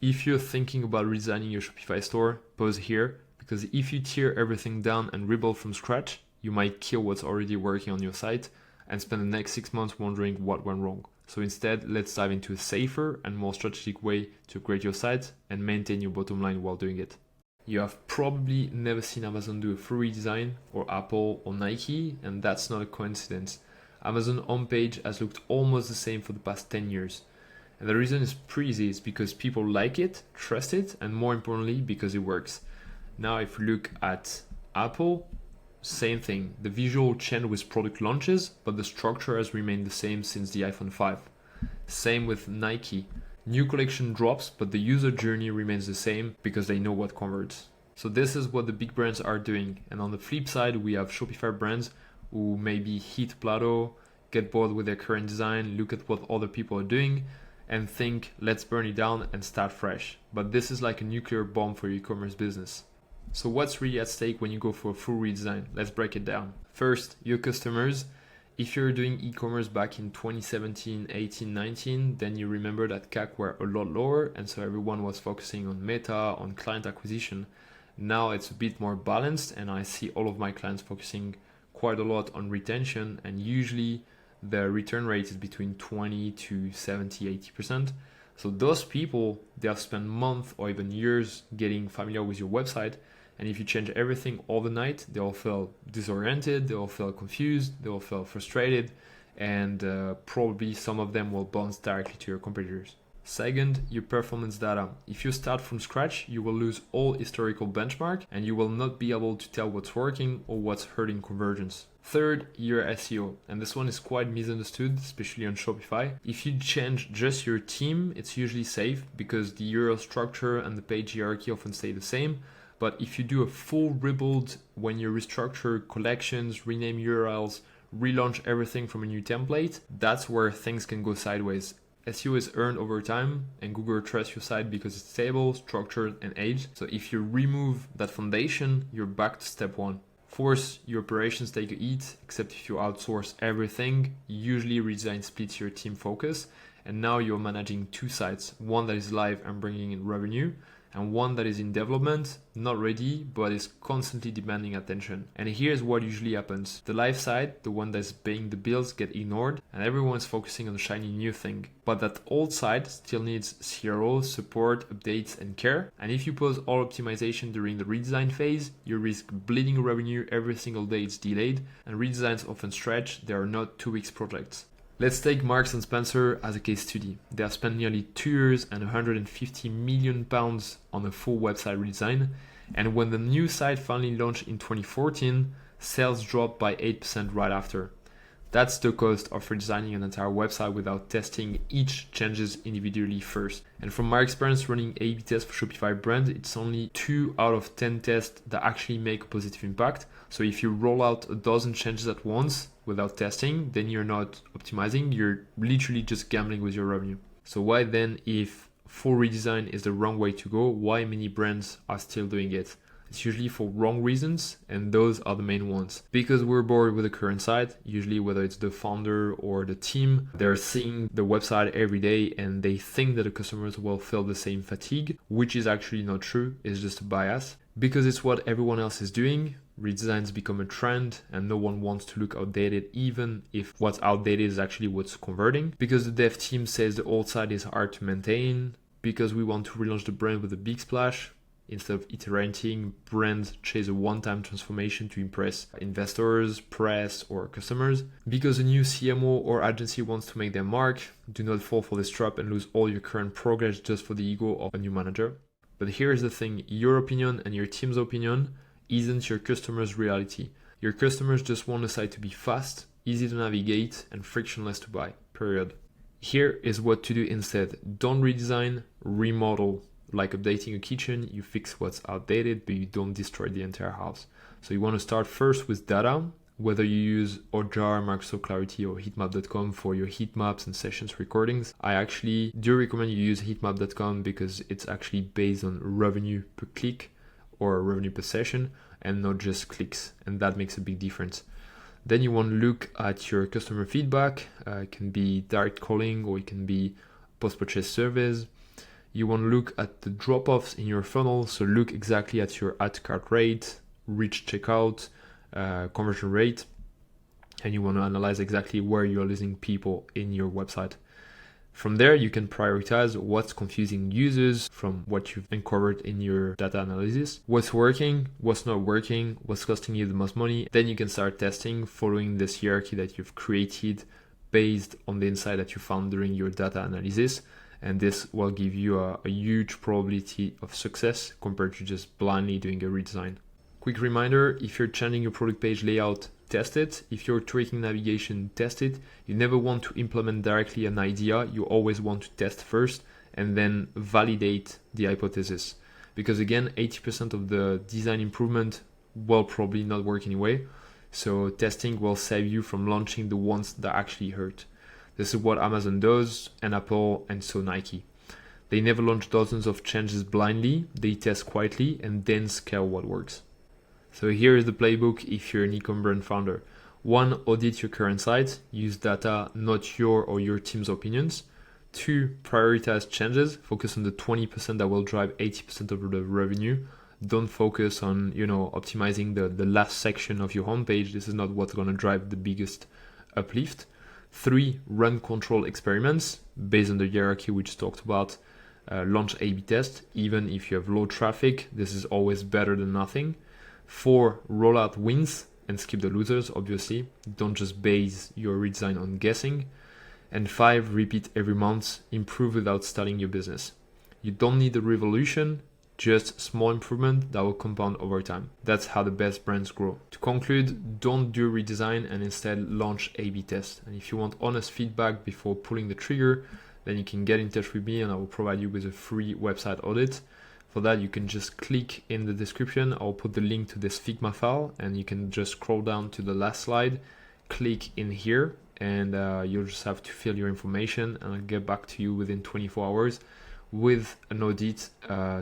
If you're thinking about redesigning your Shopify store, pause here, because if you tear everything down and rebuild from scratch, you might kill what's already working on your site and spend the next 6 months wondering what went wrong. So instead, let's dive into a safer and more strategic way to upgrade your site and maintain your bottom line while doing it. You have probably never seen Amazon do a full redesign, or Apple or Nike, and that's not a coincidence. Amazon homepage has looked almost the same for the past 10 years. And the reason is pretty easy. It's because people like it, trust it, and more importantly, because it works. Now, if you look at Apple, same thing. The visual changed with product launches, but the structure has remained the same since the iPhone 5. Same with Nike. New collection drops, but the user journey remains the same because they know what converts. So this is what the big brands are doing. And on the flip side, we have Shopify brands who maybe hit plateau, get bored with their current design, look at what other people are doing, and think, let's burn it down and start fresh. But this is like a nuclear bomb for your e-commerce business. So what's really at stake when you go for a full redesign? Let's break it down. First, your customers. If you're doing e-commerce back in 2017, 18, 19, then you remember that CAC were a lot lower, and so everyone was focusing on meta, on client acquisition. Now it's a bit more balanced, and I see all of my clients focusing quite a lot on retention, and usually the return rate is between 20 to 70, 80%. So those people, they have spent months or even years getting familiar with your website. And if you change everything overnight, they'll feel disoriented, they'll feel confused, they'll feel frustrated, and probably some of them will bounce directly to your competitors. Second, your performance data. If you start from scratch, you will lose all historical benchmark and you will not be able to tell what's working or what's hurting conversions. Third, your SEO. And this one is quite misunderstood, especially on Shopify. If you change just your theme, it's usually safe because the URL structure and the page hierarchy often stay the same. But if you do a full rebuild, when you restructure collections, rename URLs, relaunch everything from a new template, that's where things can go sideways. SEO is earned over time, and Google trusts your site because it's stable, structured, and aged. So if you remove that foundation, you're back to step one. Fourth, your operations take a hit, except if you outsource everything. Usually Redesign splits your team focus, and now you're managing two sites, one that is live and bringing in revenue, and one that is in development, not ready, but is constantly demanding attention. And here's what usually happens. The live side, the one that's paying the bills, get ignored, and everyone's focusing on the shiny new thing. But that old side still needs CRO, support, updates, and care. And if you pause all optimization during the redesign phase, you risk bleeding revenue every single day it's delayed, and redesigns often stretch, they are not 2 weeks projects. Let's take Marks & Spencer as a case study. They have spent nearly 2 years and £150 million on a full website redesign. And when the new site finally launched in 2014, sales dropped by 8% right after. That's the cost of redesigning an entire website without testing each changes individually first. And from my experience running A/B tests for Shopify brands, it's only 2 out of 10 tests that actually make a positive impact. So if you roll out a dozen changes at once without testing, then you're not optimizing, you're literally just gambling with your revenue. So why then, if full redesign is the wrong way to go, why many brands are still doing it? It's usually for wrong reasons, and those are the main ones. Because we're bored with the current site, usually whether it's the founder or the team, they're seeing the website every day and they think that the customers will feel the same fatigue, which is actually not true, it's just a bias. Because it's what everyone else is doing, redesigns become a trend and no one wants to look outdated even if what's outdated is actually what's converting. Because the dev team says the old site is hard to maintain, because we want to relaunch the brand with a big splash. Instead of iterating, brands chase a one-time transformation to impress investors, press, or customers. Because a new CMO or agency wants to make their mark, do not fall for this trap and lose all your current progress just for the ego of a new manager. But here's the thing, your opinion and your team's opinion isn't your customer's reality. Your customers just want a site to be fast, easy to navigate, and frictionless to buy, period. Here is what to do instead. Don't redesign, remodel. Like updating a kitchen, you fix what's outdated, but you don't destroy the entire house. So you want to start first with data, whether you use Hotjar, Microsoft Clarity, or heatmap.com for your heat maps and sessions recordings. I actually do recommend you use heatmap.com because it's actually based on revenue per click or revenue per session and not just clicks, and that makes a big difference. Then you want to look at your customer feedback. It can be direct calling or it can be post-purchase surveys. You want to look at the drop-offs in your funnel. So look exactly at your add cart rate, reach checkout, conversion rate, and you want to analyze exactly where you're losing people in your website. From there, you can prioritize what's confusing users from what you've uncovered in your data analysis, what's working, what's not working, what's costing you the most money. Then you can start testing following this hierarchy that you've created based on the insight that you found during your data analysis. And this will give you a huge probability of success compared to just blindly doing a redesign. Quick reminder, if you're changing your product page layout, test it. If you're tweaking navigation, test it. You never want to implement directly an idea. You always want to test first and then validate the hypothesis. Because again, 80% of the design improvement will probably not work anyway. So testing will save you from launching the ones that actually hurt. This is what Amazon does, and Apple, and so Nike. They never launch dozens of changes blindly. They test quietly and then scale what works. So here is the playbook if you're an e-com brand founder. 1, audit your current site. Use data, not your or your team's opinions. 2, prioritize changes. Focus on the 20% that will drive 80% of the revenue. Don't focus on, optimizing the last section of your homepage. This is not what's going to drive the biggest uplift. 3, run control experiments based on the hierarchy we just talked about. Launch A/B test. Even if you have low traffic, this is always better than nothing. 4, roll out wins and skip the losers, obviously. Don't just base your redesign on guessing. And 5, repeat every month. Improve without starting your business. You don't need a revolution, just small improvement that will compound over time. That's how the best brands grow. To conclude, don't do redesign and instead launch A/B test. And if you want honest feedback before pulling the trigger, then you can get in touch with me and I will provide you with a free website audit. For that, you can just click in the description. I'll put the link to this Figma file and you can just scroll down to the last slide, click in here, and you'll just have to fill your information and I'll get back to you within 24 hours with an audit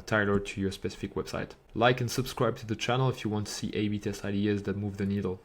tailored to your specific website. Like and subscribe to the channel if you want to see A/B test ideas that move the needle.